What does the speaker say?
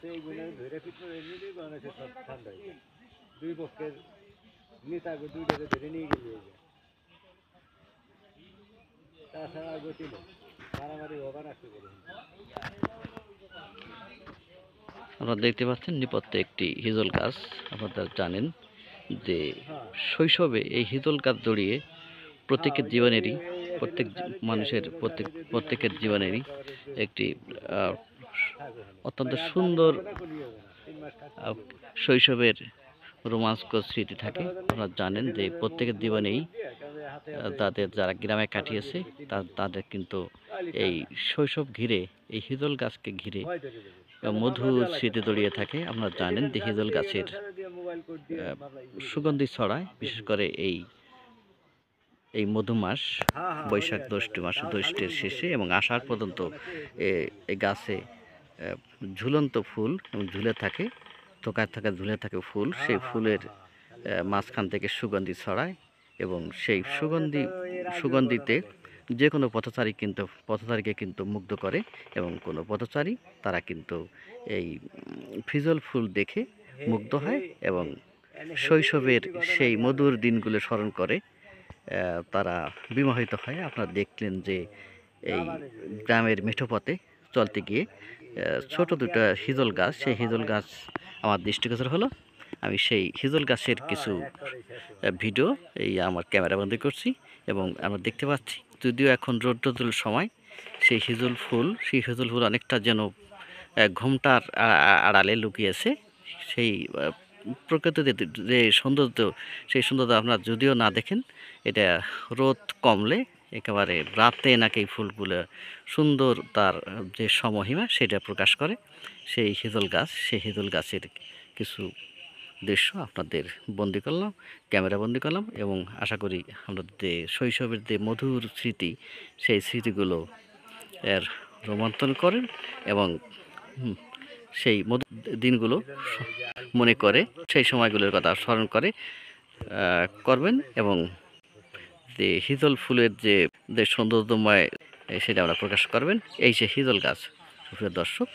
এইগুলো ধরে ফিটনে এমনিতেই বাংলাদেশে সব ঠান্ডা হয়ে যায়। দুই পক্ষের নেতাকে দুইটাকে ধরে নিয়ে গেলে হয়ে যায়। তাছাড়া আর গতি নেই, মারামারি হবার আসতে পারে। আপনারা দেখতে পাচ্ছেন নেপথ্যে একটি হিজল গাছ। আপনারা জানেন যে শৈশবে এই হিজল গাছ জড়িয়ে প্রত্যেকের জীবনেরই মানুষের প্রত্যেকের জীবনেরই একটি অত্যন্ত সুন্দর শৈশবের রোমাঞ্চকর স্মৃতি থাকে। আপনারা জানেন যে প্রত্যেকের জীবনেই তাদের যারা গ্রামে কাটিয়েছে তাদের কিন্তু এই শৈশব ঘিরে, এই হিজল গাছকে ঘিরে মধুর স্মৃতি জড়িয়ে থাকে। আপনারা জানেন যে হিজল গাছের সুগন্ধি ছড়ায় বিশেষ করে এই মধু মাস, বৈশাখ জ্যৈষ্ঠের শেষে এবং আষাঢ় পর্যন্ত এই গাছে ঝুলন্ত ফুল এবং ঝুলে থাকে, থোকায় থাকা ঝুলে থাকে ফুল। সেই ফুলের মাঝখান থেকে সুগন্ধি ছড়ায় এবং সেই সুগন্ধিতে যে কোনো পথচারীকে কিন্তু মুগ্ধ করে এবং কোনো পথচারী তারা কিন্তু এই ফিজল ফুল দেখে মুগ্ধ হয় এবং শৈশবের সেই মধুর দিনগুলো স্মরণ করে তারা বিমোহিত হয়। আপনারা দেখলেন যে এই গ্রামের মিঠো পথে চলতে গিয়ে ছোট দুটো হিজল গাছ, সেই হিজল গাছ আমার দৃষ্টিগোচর হলো। আমি সেই হিজল গাছের কিছু ভিডিও আমার ক্যামেরাবন্দি করছি এবং আমরা দেখতে পাচ্ছি, যদিও এখন রৌদ্রোজ্জ্বল সময়, সেই হিজল ফুল অনেকটা যেন ঘোমটার আড়ালে লুকিয়েছে। সেই প্রকৃতিতে যে সৌন্দর্য, সেই সৌন্দর্য আপনারা যদিও না দেখেন, এটা রোদ কমলে একেবারে রাতে নাকি ফুলগুলো সুন্দর তার যে সমহিমা সেটা প্রকাশ করে। সেই হিজল গাছের কিছু দৃশ্য আপনাদের ক্যামেরা বন্দি করলাম এবং আশা করি আমাদের যে শৈশবের যে মধুর স্মৃতি, সেই স্মৃতিগুলো এর রোমন্থন করেন এবং সেই দিনগুলো মনে করে সেই সময়গুলোর কথা স্মরণ করবেন এবং যে হিজল ফুলের যে সৌন্দর্যময় সেটা আমরা প্রকাশ করবেন। এই যে হিজল গাছ, প্রিয় দর্শক।